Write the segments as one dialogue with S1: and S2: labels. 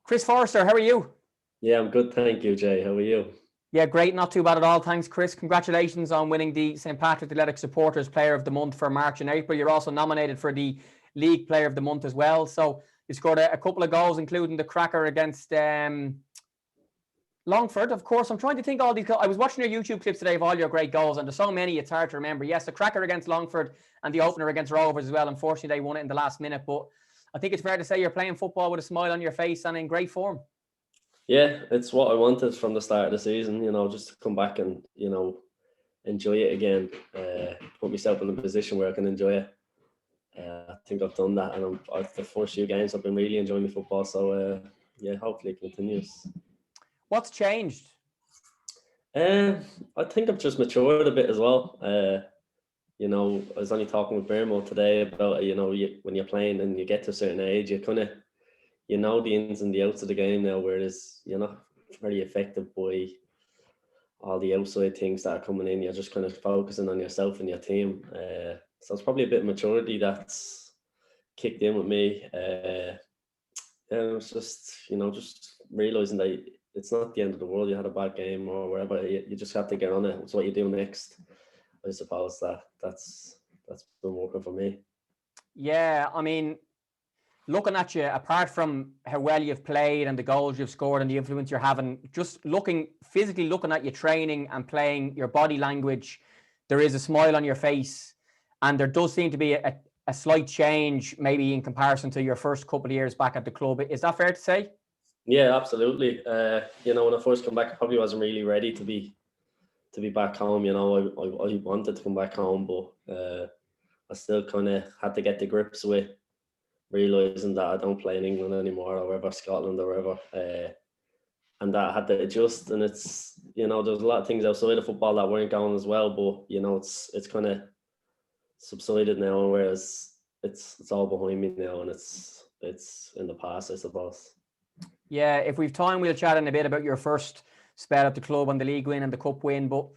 S1: Chris Forrester, how are you?
S2: Yeah, I'm good. Thank you, Jay. How are you?
S1: Yeah, great. Not too bad at all. Thanks, Chris. Congratulations on winning the St. Patrick's Athletic Supporters Player of the Month for March and April. You're also nominated for the League Player of the Month as well. So you scored a couple of goals, including the cracker against Longford. Of course, I'm trying to think all these. I was watching your YouTube clips today of all your great goals, and there's so many it's hard to remember. Yes, the cracker against Longford and the opener against Rovers as well. Unfortunately, they won it in the last minute, but I think it's fair to say you're playing football with a smile on your face and in great form.
S2: Yeah, it's what I wanted from the start of the season, just to come back and, enjoy it again, put myself in a position where I can enjoy it. I think I've done that, and the first few games I've been really enjoying my football, so hopefully it continues.
S1: What's changed?
S2: I think I've just matured a bit as well. I was only talking with Bermo today about, when you're playing and you get to a certain age, you kind of, the ins and the outs of the game now, whereas you're not very affected by all the outside things that are coming in. You're just kind of focusing on yourself and your team. So it's probably a bit of maturity that's kicked in with me. It's just, just realising that it's not the end of the world. You had a bad game or wherever. You just have to get on it. It's what you do next. I suppose that's been working for me.
S1: Yeah, I mean, looking at you, apart from how well you've played and the goals you've scored and the influence you're having, just physically looking at you training and playing, your body language, there is a smile on your face, and there does seem to be a slight change maybe in comparison to your first couple of years back at the club. Is that fair to say?
S2: Yeah, absolutely. When I first come back, I probably wasn't really ready to be back home. I wanted to come back home, but I still kind of had to get to grips with realising that I don't play in England anymore, or wherever, Scotland or wherever, and that I had to adjust. And it's, there's a lot of things outside of football that weren't going as well, but it's kind of subsided now, whereas it's all behind me now, and it's in the past, I suppose.
S1: Yeah, if we've time, we'll chat in a bit about your first spell at the club and the league win and the cup win. But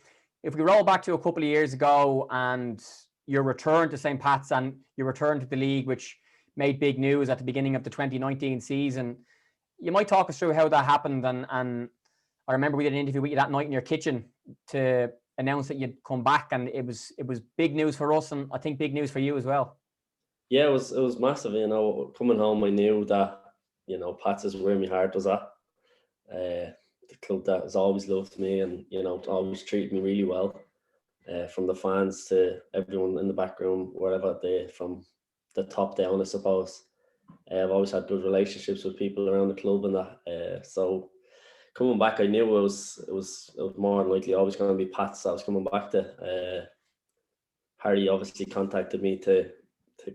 S1: if we roll back to a couple of years ago and your return to St. Pat's and your return to the league, which made big news at the beginning of the 2019 season, you might talk us through how that happened. And I remember we did an interview with you that night in your kitchen to announce that you'd come back, and it was big news for us, and I think big news for you as well.
S2: Yeah, it was massive. Coming home, I knew that Pat's is where my heart was at. The club that has always loved me and always treated me really well. From the fans to everyone in the background, wherever from the top down, I suppose. I've always had good relationships with people around the club and that. So coming back, I knew it was more than likely always going to be Pat's I was coming back to. Harry obviously contacted me to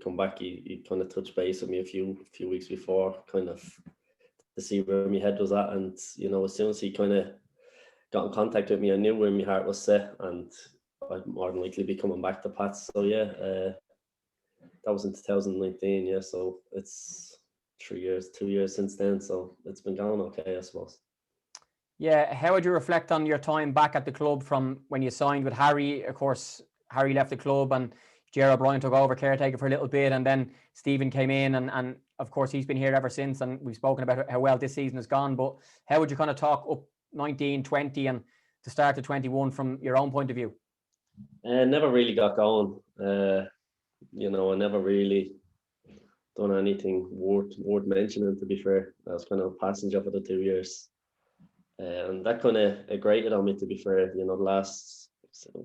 S2: come back. He kind of touched base with me a few weeks before, kind of to see where my head was at. And as soon as he kind of got in contact with me, I knew where my heart was set, and I'd more than likely be coming back to Pat's. So yeah, that was in 2019. Yeah, so it's 2 years since then. So it's been going okay, I suppose.
S1: Yeah, how would you reflect on your time back at the club from when you signed with Harry? Of course, Harry left the club and Gerard O'Brien took over caretaker for a little bit, and then Stephen came in, and of course he's been here ever since, and we've spoken about how well this season has gone. But how would you kind of talk up 19, 20 and to start to 21 from your own point of view?
S2: Never really got going. I never really done anything worth mentioning, to be fair. I was kind of a passenger for the 2 years. And that kind of grated on me, to be fair.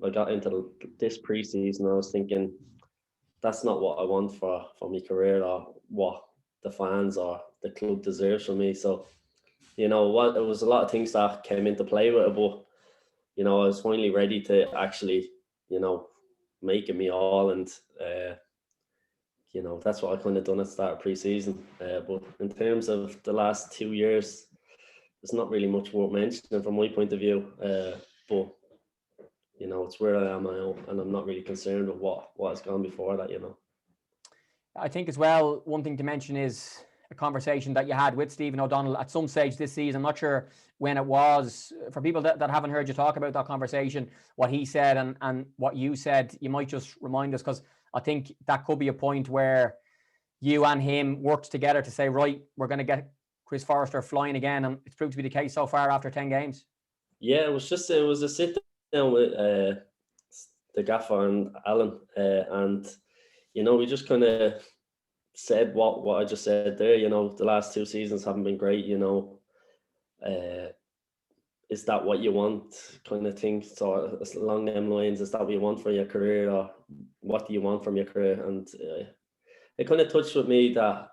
S2: I got into this pre-season, I was thinking that's not what I want for my career, or what the fans or the club deserves from me. So, it was a lot of things that came into play with it, but I was finally ready to actually, make it me all, and that's what I kind of done at the start of pre-season. But in terms of the last 2 years, there's not really much worth mentioning from my point of view. But it's where I am now, and I'm not really concerned with what has gone before that.
S1: I think as well, one thing to mention is a conversation that you had with Stephen O'Donnell at some stage this season. I'm not sure when it was. For people that haven't heard you talk about that conversation, what he said and what you said, you might just remind us, because I think that could be a point where you and him worked together to say, right, we're going to get Chris Forrester flying again, and it's proved to be the case so far after 10 games.
S2: Yeah, it was a sit down with the gaffer and Alan, and we just kind of said what I just said there. The last 2 seasons haven't been great. Is that what you want, kind of thing? So along them lines, is that what you want for your career, or what do you want from your career? And it kind of touched with me that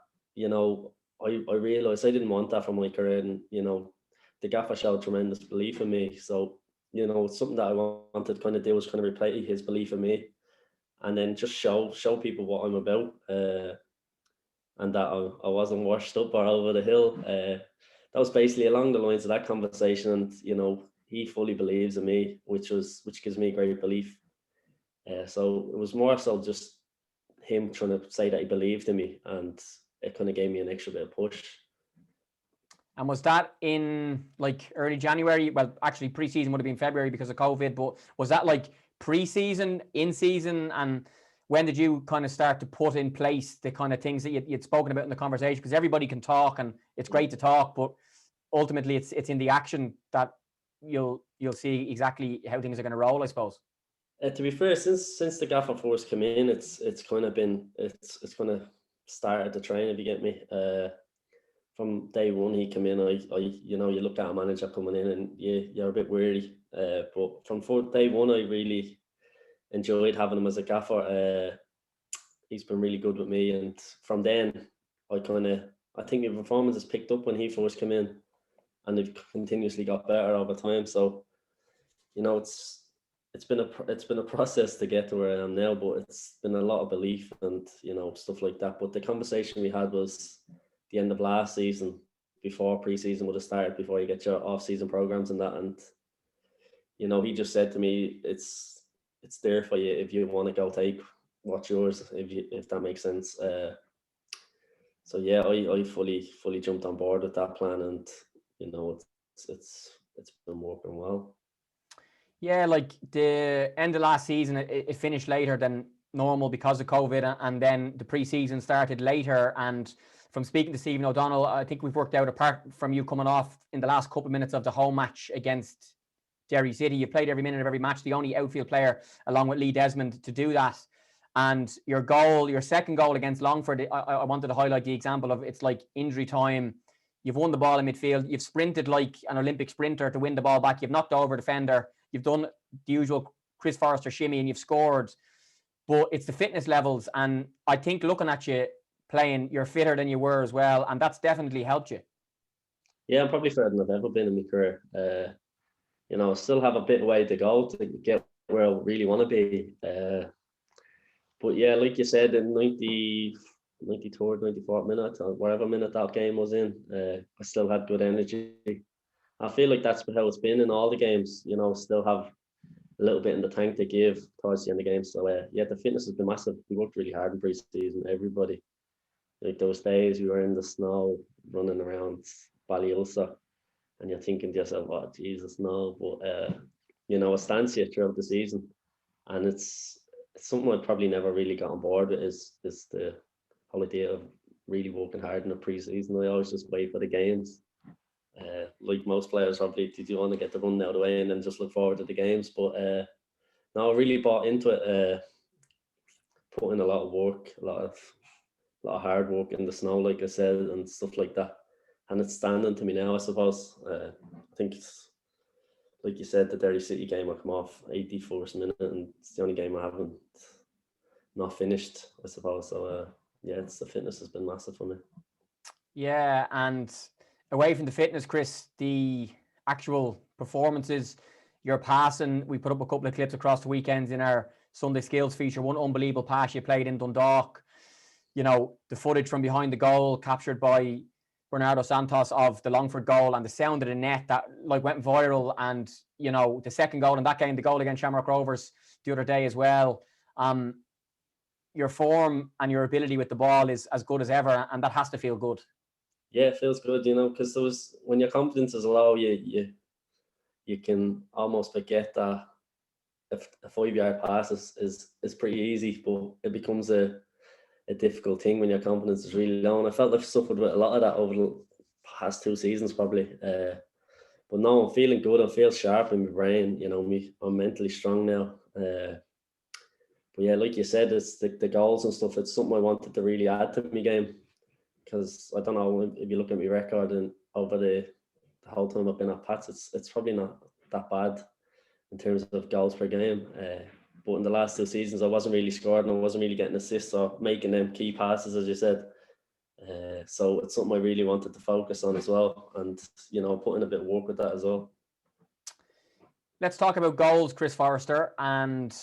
S2: I realised I didn't want that for my career, and the gaffer showed tremendous belief in me. So something that I wanted to kind of do was kind of replay his belief in me, and then just show people what I'm about, and that I wasn't washed up or over the hill. That was basically along the lines of that conversation, and he fully believes in me, which gives me great belief. So it was more so just him trying to say that he believed in me, and it kind of gave me an extra bit of push.
S1: And was that in like early January? Well, actually pre-season would have been February because of COVID, but was that like pre-season, in season? And when did you kind of start to put in place the kind of things that you'd spoken about in the conversation? Because everybody can talk and it's great to talk, but ultimately it's in the action that you'll see exactly how things are going to roll, I suppose.
S2: To be fair, since the gaffer force came in, it's kind of started the train, if you get me. From day one he came in, I you look at a manager coming in and you're a bit weary. But from day one, I really enjoyed having him as a gaffer. He's been really good with me, and from then I think my performance has picked up when he first came in, and they've continuously got better over time. So it's been a process to get to where I am now, but it's been a lot of belief and stuff like that. But the conversation we had was the end of last season, before pre-season would have started, before you get your off-season programs and that, and he just said to me, it's there for you if you want to go take what's yours, if that makes sense. So yeah, I fully jumped on board with that plan, and it's been working well.
S1: Yeah, like the end of last season, it finished later than normal because of COVID, and then the pre-season started later. And from speaking to Stephen O'Donnell, I think we've worked out, apart from you coming off in the last couple of minutes of the home match against Derry City, you played every minute of every match, the only outfield player along with Lee Desmond to do that. And your second goal against Longford, I wanted to highlight the example of, it's like injury time. You've won the ball in midfield. You've sprinted like an Olympic sprinter to win the ball back. You've knocked over a defender. You've done the usual Chris Forrester shimmy and you've scored. But it's the fitness levels. And I think looking at you playing, you're fitter than you were as well. And that's definitely helped you.
S2: Yeah, I'm probably fitter than I've ever been in my career. I still have a bit of way to go to get where I really want to be. But yeah, like you said, in 93rd, 94th minute, or whatever minute that game was in, I still had good energy. I feel like that's how it's been in all the games, still have a little bit in the tank to give towards the end of the game. So yeah, the fitness has been massive. We worked really hard in pre-season, everybody. Like those days we were in the snow, running around Ballyulsa, and you're thinking to yourself, oh, Jesus, no. But, it stands here throughout the season. And it's something I'd probably never really got on board with, is the whole idea of really working hard in the pre-season. I always just wait for the games. Like most players, probably, do you want to get the run out of the way and then just look forward to the games? But no, I really bought into it, put in a lot of work, a lot of hard work in the snow, like I said, and stuff like that. And it's standing to me now, I suppose. I think it's, like you said, the Derry City game, I come off 81st minute, and it's the only game I haven't not finished, I suppose. So yeah, the fitness has been massive for me.
S1: Yeah, and away from the fitness, Chris, the actual performances, your passing, we put up a couple of clips across the weekends in our Sunday Skills feature. One unbelievable pass you played in Dundalk. The footage from behind the goal captured by Bernardo Santos of the Longford goal, and the sound of the net that went viral, and the second goal in that game, the goal against Shamrock Rovers the other day as well. Your form and your ability with the ball is as good as ever, and that has to feel good.
S2: Yeah, it feels good, because when your confidence is low, you can almost forget that a 5-yard pass is pretty easy, but it becomes a difficult thing when your confidence is really low. And I felt I've suffered with a lot of that over the past 2 seasons probably. But no, I'm feeling good. I feel sharp in my brain. I'm mentally strong now. But yeah, like you said, it's the goals and stuff. It's something I wanted to really add to my game, because I don't know if you look at my record and over the whole time I've been at Pats, it's probably not that bad in terms of goals per game. But in the last 2 seasons, I wasn't really scoring. I wasn't really getting assists or making them key passes, as you said. So it's something I really wanted to focus on as well, and put in a bit of work with that as well.
S1: Let's talk about goals, Chris Forrester, and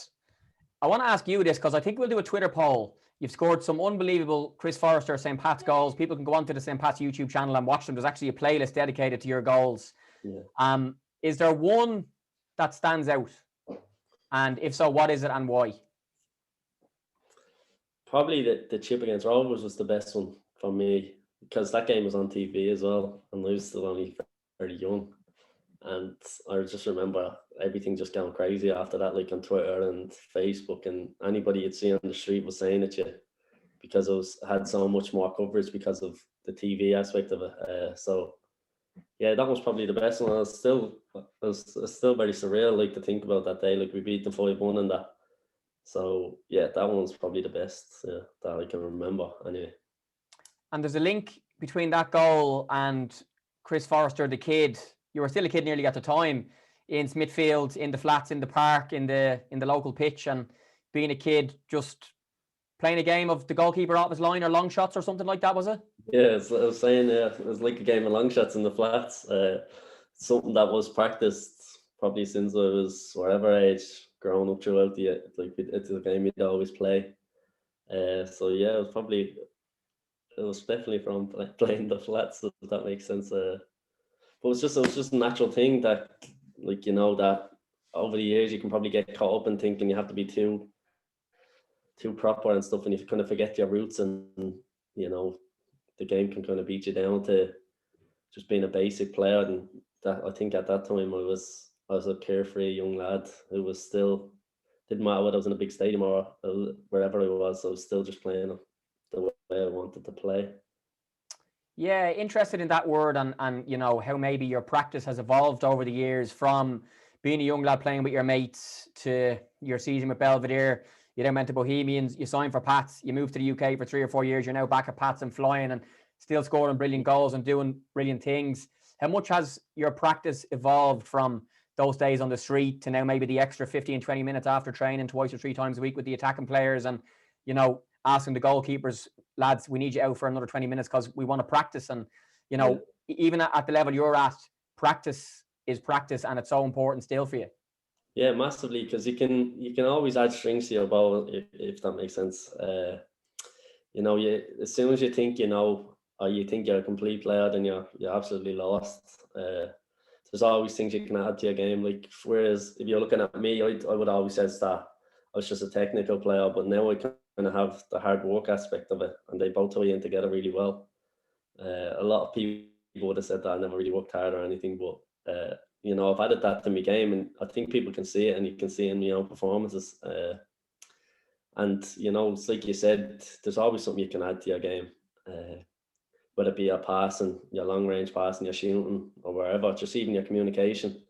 S1: I want to ask you this because I think we'll do a Twitter poll. You've scored some unbelievable Chris Forrester St. Pat's goals. People can go onto the St. Pat's YouTube channel and watch them. There's actually a playlist dedicated to your goals.
S2: Yeah.
S1: Is there one that stands out? And if so, what is it and why?
S2: Probably the chip against Rovers was the best one for me, because that game was on TV as well, and I was still only very young. And I just remember everything just going crazy after that, like on Twitter and Facebook, and anybody you'd see on the street was saying it to you, because it had so much more coverage because of the TV aspect of it. So yeah, that was probably the best one. It was still very surreal, like, to think about that day. Like, we beat them 5-1 and that. So yeah, that one's probably the best that I can remember anyway.
S1: And there's a link between that goal and Chris Forrester, the kid. You were still a kid nearly at the time, in Smithfield, in the flats, in the park, in the local pitch, and being a kid, just playing a game of the goalkeeper off his line or long shots or something like that, was it?
S2: Yeah, I was saying, it was like a game of long shots in the flats. Something that was practiced probably since I was whatever age, growing up throughout it's a game you'd always play. So yeah, it was definitely from playing the flats, if that makes sense. But it was just a natural thing that, like, that over the years you can probably get caught up in thinking you have to be too proper and stuff, and you kind of forget your roots, and the game can kind of beat you down to just being a basic player. And that, I think at that time I was a carefree young lad who was still, didn't matter whether I was in a big stadium or wherever I was still just playing the way I wanted to play.
S1: Yeah, interested in that word, and how maybe your practice has evolved over the years, from being a young lad playing with your mates to your season with Belvedere. You then went to Bohemians, you signed for Pats, you moved to the UK for 3 or 4 years, you're now back at Pats and flying and still scoring brilliant goals and doing brilliant things. How much has your practice evolved from those days on the street to now maybe the extra 15, 20 minutes after training twice or 3 times a week with the attacking players, and, asking the goalkeepers, lads, we need you out for another 20 minutes because we want to practice? And, even at the level you're at, practice is practice, and it's so important still for you.
S2: Yeah, massively, because you can always add strings to your bow, if that makes sense. As soon as you think or you think you're a complete player, then you're absolutely lost. There's always things you can add to your game. Like, whereas if you're looking at me, I would always say that I was just a technical player, but now I kind of have the hard work aspect of it, and they both tie in together really well. A lot of people would have said that I never really worked hard or anything, but I've added that to my game, and I think people can see it, and you can see it in my own performances. And it's like you said, there's always something you can add to your game, whether it be your passing, your long range passing, your shooting, or wherever, just even your communication.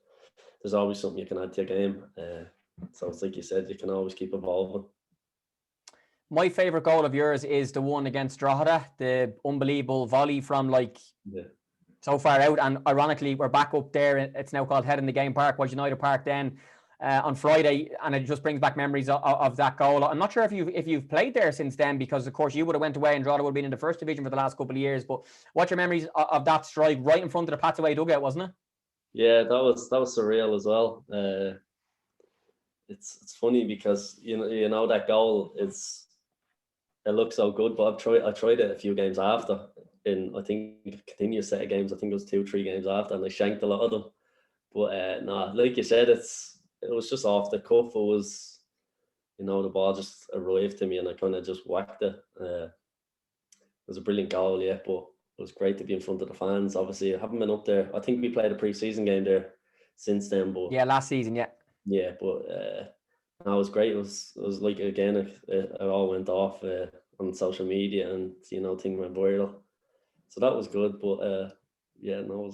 S2: There's always something you can add to your game. So it's like you said, you can always keep evolving.
S1: My favourite goal of yours is the one against Drogheda, the unbelievable volley from so far out. And ironically, we're back up there. It's now called Head in the Game Park, was United Park then, on Friday, and it just brings back memories of that goal. I'm not sure if you've played there since then, because of course you would have went away and Drogheda would have been in the first division for the last couple of years. But what's your memories of that strike right in front of the Pats away dugout, wasn't it?
S2: Yeah, that was surreal as well. It's funny because that goal it looks so good, but I tried it a few games after, in I think a continuous set of games. I think it was 2-3 games after, and I shanked a lot of them. But like you said, it was just off the cuff. It was, the ball just arrived to me, and I kind of just whacked it. It was a brilliant goal, yeah, but it was great to be in front of the fans. Obviously, I haven't been up there. I think we played a pre-season game there since then, but
S1: yeah, last season, yeah.
S2: Yeah, but it was great. It was like, again, it all went off on social media, and thing went viral. So that was good. But yeah, no,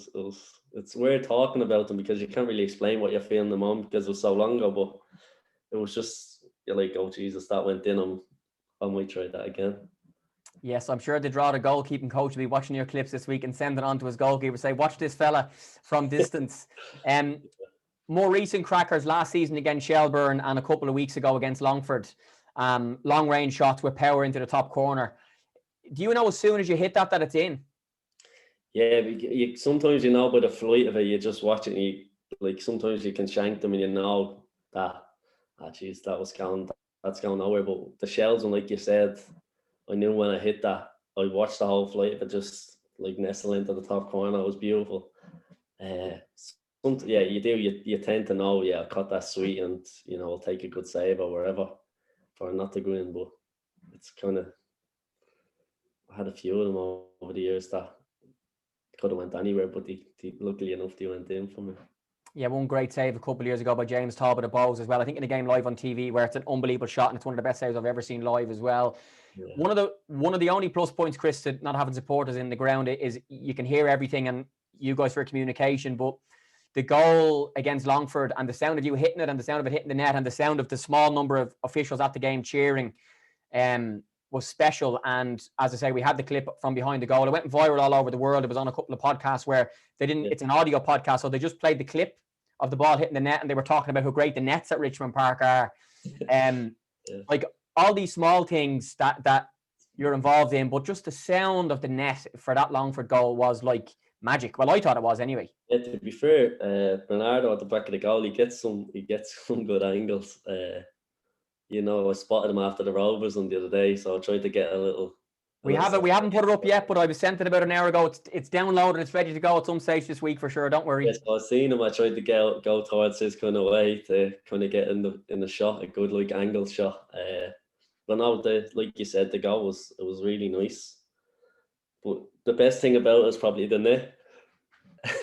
S2: it's weird talking about them because you can't really explain what you're feeling in the moment because it was so long ago. But it was just, you're like, oh Jesus, that went in. I might try that again.
S1: Yes, I'm sure the draw the goalkeeping coach will be watching your clips this week and send it on to his goalkeeper. Say, watch this fella from distance. More recent crackers last season against Shelburne and a couple of weeks ago against Longford. Long range shots with power into the top corner. Do you know as soon as you hit that it's in?
S2: Yeah, sometimes you know by the flight of it, you just watch it and you, like, sometimes you can shank them and you know that, geez, that's going nowhere. But the shells one, like you said, I knew when I hit that, I watched the whole flight of it just like nestle into the top corner. It was beautiful. Yeah, you do. You tend to know, yeah, I caught that sweet and, you know, I'll take a good save or wherever for not to go in. But it's kind of, I had a few of them over the years that could have went anywhere, but they luckily enough they went in for me.
S1: Yeah, one great save a couple of years ago by James Talbot of Bowes as well. I think in a game live on TV where it's an unbelievable shot and it's one of the best saves I've ever seen live as well. Yeah. One of the only plus points, Chris, to not having supporters in the ground is you can hear everything and you guys for communication. But the goal against Longford and the sound of you hitting it and the sound of it hitting the net and the sound of the small number of officials at the game cheering was special. And as I say, we had the clip from behind the goal. It went viral all over the world. It was on a couple of podcasts where they didn't, it's an audio podcast, so they just played the clip of the ball hitting the net and they were talking about how great the nets at Richmond Park are. Like all these small things that you're involved in, but just the sound of the net for that Longford goal was like magic. Well, I thought it was anyway.
S2: Yeah, to be fair, Bernardo at the back of the goal, he gets some good angles. You know, I spotted him after the Rovers on the other day, so I tried to get a little.
S1: We haven't put it up yet, but I was sent it about an hour ago. It's downloaded. It's ready to go at some stage this week for sure. Don't worry.
S2: Yes, I seen him. I tried to go towards his kind of way to kind of get in the shot, a good like angle shot. But no, like you said, the goal was really nice. But the best thing about it is probably the net,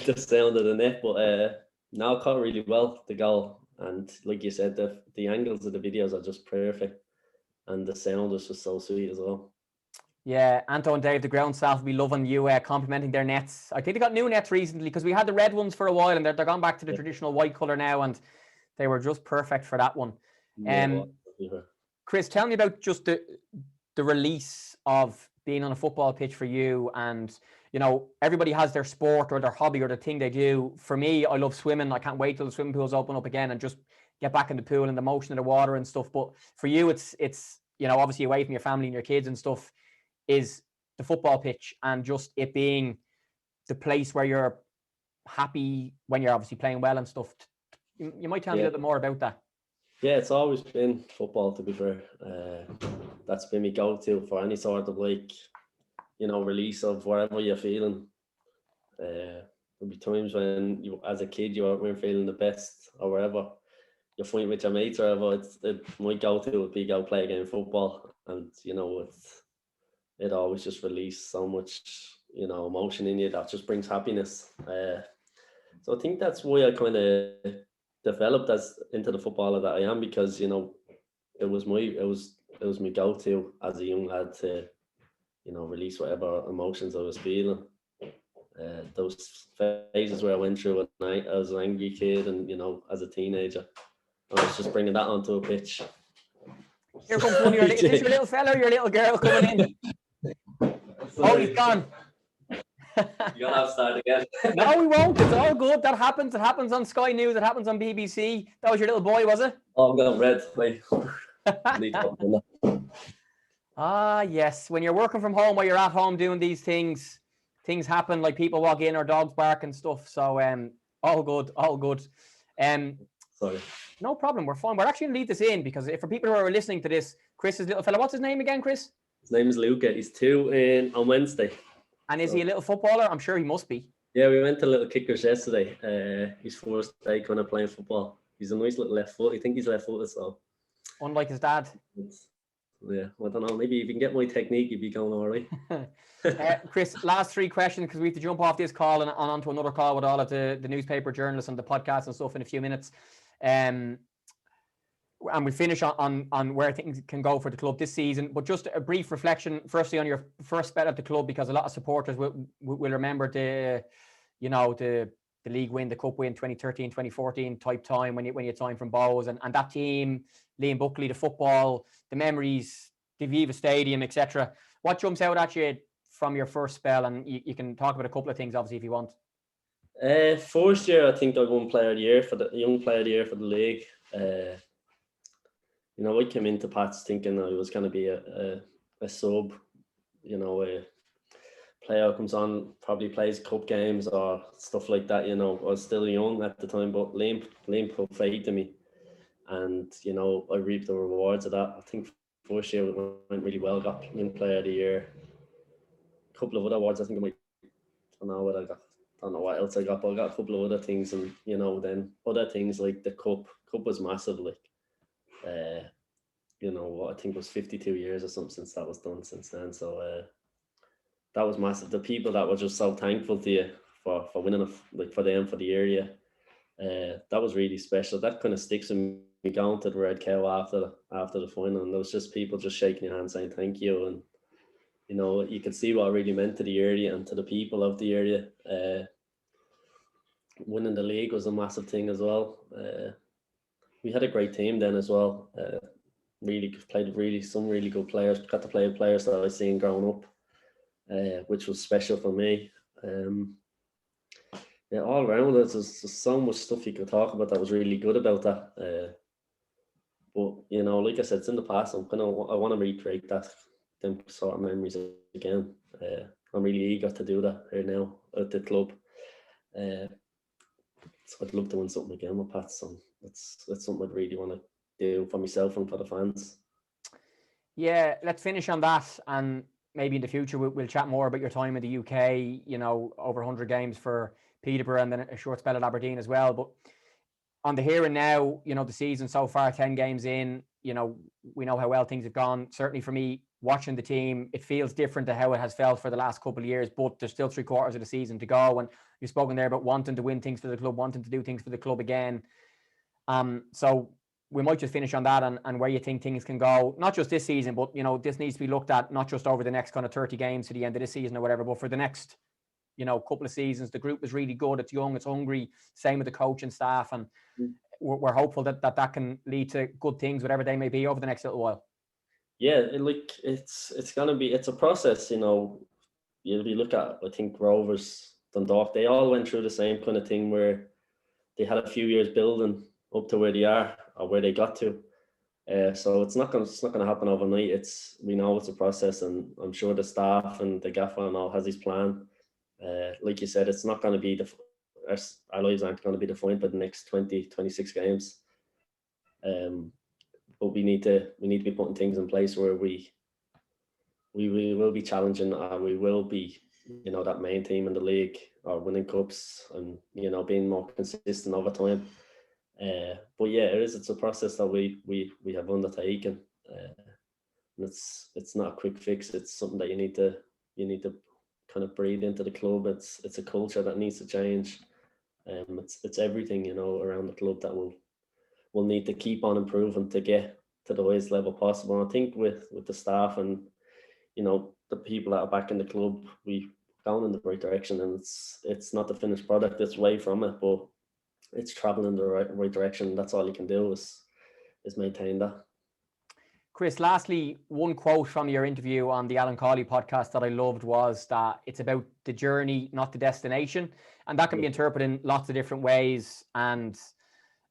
S2: the sound of the net. But now caught really well the goal, and like you said, the angles of the videos are just perfect, and the sound is just so sweet as well.
S1: Yeah, Anto and Dave, the ground staff will be loving you complimenting their nets. I think they got new nets recently because we had the red ones for a while and they're gone back to the traditional white colour now and they were just perfect for that one. Chris, tell me about just the release of being on a football pitch for you. And, you know, everybody has their sport or their hobby or the thing they do. For me, I love swimming. I can't wait till the swimming pools open up again and just get back in the pool and the motion of the water and stuff. But for you, it's you know, obviously away from your family and your kids and stuff, is the football pitch and just it being the place where you're happy when you're obviously playing well and stuff. You might tell me a little bit more about that.
S2: Yeah, it's always been football, to be fair. That's been my go-to for any sort of, like, you know, release of whatever you're feeling. There'll be times when you, as a kid, you weren't feeling the best or whatever. You're fighting with your mates or whatever. My go-to would be go play a game of football, and you know it always just releases so much, you know, emotion in you that just brings happiness. So I think that's why I kind of developed into the footballer that I am, because, you know, it was my go-to as a young lad to, you know, release whatever emotions I was feeling. Those phases where I went through at night as an angry kid and, you know, as a teenager, I was just bringing that onto a pitch.
S1: Here comes one of your, is this your little fella or your little girl coming in? Oh, he's gone.
S2: You're gonna have to start again.
S1: No, we won't. It's all good. That happens. It happens on Sky News. It happens on BBC. That was your little boy, was it?
S2: Oh, I'm going red. Wait.
S1: Ah, yes. When you're working from home or you're at home doing these things happen, like people walk in or dogs bark and stuff. So all good, all good.
S2: Sorry.
S1: No problem. We're fine. We're actually gonna leave this in because if for people who are listening to this, Chris's little fella, what's his name again, Chris?
S2: His name is Luca. He's 2 on Wednesday.
S1: And is he a little footballer? I'm sure he must be.
S2: Yeah, we went to Little Kickers yesterday. His first day kind of playing football. He's a nice little left foot. I think he's left footed, so.
S1: Unlike his dad.
S2: Yeah, I don't know. Maybe if you can get my technique, you'd be going all right.
S1: Chris, last 3 questions because we have to jump off this call and on to another call with all of the newspaper journalists and the podcast and stuff in a few minutes. And we finish on where things can go for the club this season. But just a brief reflection, firstly, on your first bet at the club, because a lot of supporters will remember you know, the league win, the cup win, 2013, 2014 type time when you time from Bowes and that team, Liam Buckley, the football, the memories, the Viva Stadium, etc. What jumps out at you from your first spell? And you can talk about a couple of things, obviously, if you want.
S2: First year, I think I won Player of the Year for the Young Player of the Year for the league. You know, I came into Pats thinking I was going to be a sub. You know, a player comes on, probably plays cup games or stuff like that. You know, I was still young at the time, but Liam put faith in me, and you know, I reaped the rewards of that. I think first year it went really well. Got Young Player of the Year. A couple of other awards. I think I don't know what I got. I don't know what else I got, but I got a couple of other things, and you know, then other things like the cup. Cup was massive, like, you know, what I think was 52 years or something since that was done since then. So that was massive. The people that were just so thankful to you for winning, like for them, for the area, that was really special. That kind of sticks with me going to the Red Cow after the final, and there was just people just shaking your hand saying thank you, and you know, you could see what it really meant to the area and to the people of the area. Winning the league was a massive thing as well. We had a great team then as well. Really played some really good players. Got to play with players that I seen growing up, which was special for me. Yeah, all around there's so much stuff you could talk about that was really good about that. But you know, like I said, it's in the past. I want to recreate them sort of memories again. I'm really eager to do that here now at the club. So I'd love to win something again with Pats. So that's something I'd really want to do for myself and for the fans.
S1: Yeah, let's finish on that, and maybe in the future we'll chat more about your time in the UK. You know, over 100 games for Peterborough and then a short spell at Aberdeen as well. But on the here and now, you know, the season so far, 10 games in, you know, we know how well things have gone. Certainly for me, watching the team, it feels different to how it has felt for the last couple of years, but there's still 3/4 of the season to go. And you've spoken there about wanting to win things for the club, wanting to do things for the club again. So we might just finish on that and where you think things can go, not just this season, but, you know, this needs to be looked at, not just over the next kind of 30 games to the end of this season or whatever, but for the next, you know, couple of seasons. The group is really good. It's young, it's hungry, same with the coach and staff. And we're hopeful that can lead to good things, whatever they may be, over the next little while.
S2: Yeah, it's a process, you know. You look at, I think, Rovers, Dundalk, they all went through the same kind of thing where they had a few years building up to where they are or where they got to. So it's not gonna happen overnight. We know it's a process, and I'm sure the staff and the gaffer and all has his plan. Like you said, it's not going to be our lives aren't going to be defined by the next 20, 26 games. But we need to be putting things in place where we will be challenging, and we will be, you know, that main team in the league or winning cups, and you know, being more consistent over time. But yeah, it's a process that we have undertaken. And it's not a quick fix. It's something that you need to kind of breathe into the club. It's a culture that needs to change. It's everything, you know, around the club that will need to keep on improving to get to the highest level possible. And I think with the staff and, you know, the people that are back in the club, we've gone in the right direction, and it's not the finished product. It's way from it, but it's traveling in the right direction. That's all you can do is maintain that.
S1: Chris, lastly, one quote from your interview on the Alan Cawley podcast that I loved was that it's about the journey, not the destination. And that can be interpreted in lots of different ways. And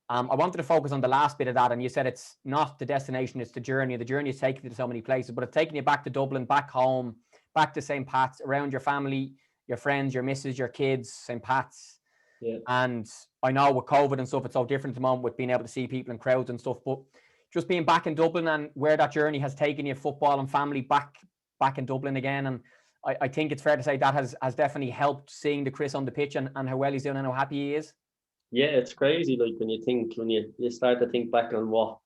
S1: I wanted to focus on the last bit of that. And you said it's not the destination, it's the journey. The journey is taking you to so many places, but it's taking you back to Dublin, back home, back to St. Pat's, around your family, your friends, your missus, your kids, St. Pat's.
S2: Yeah.
S1: And I know with COVID and stuff, it's so different at the moment with being able to see people in crowds and stuff, but just being back in Dublin and where that journey has taken you, football and family, back in Dublin again. And I think it's fair to say that has definitely helped, seeing the Chris on the pitch and how well he's doing and how happy he is.
S2: Yeah, it's crazy. Like when you start to think back on what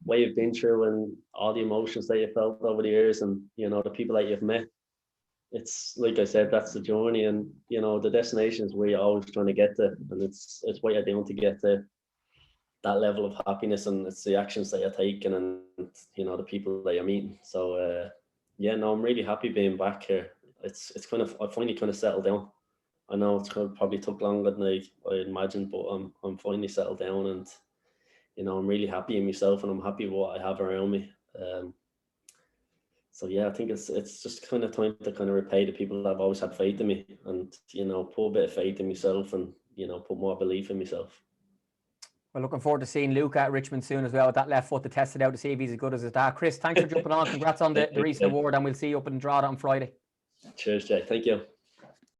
S2: you've been through and all the emotions that you felt over the years, and you know, the people that you've met. It's like I said, that's the journey, and you know, the destination is where you're always trying to get to, and it's what you're doing to get to that level of happiness, and it's the actions that you're taking, and you know, the people that you're meeting. So yeah, no, I'm really happy being back here. It's kind of, I finally kind of settled down. I know it's probably took longer than I imagined, but I'm finally settled down, and I'm really happy in myself, and I'm happy with what I have around me. So yeah, I think it's just kind of time to kind of repay the people that have always had faith in me, and put a bit of faith in myself, and put more belief in myself.
S1: We're looking forward to seeing Luca at Richmond soon as well with that left foot to test it out to see if he's as good as his dad. Chris, thanks for jumping on. Congrats on the recent award, and we'll see you up in Drogheda on Friday.
S2: Cheers, Jay. Thank you.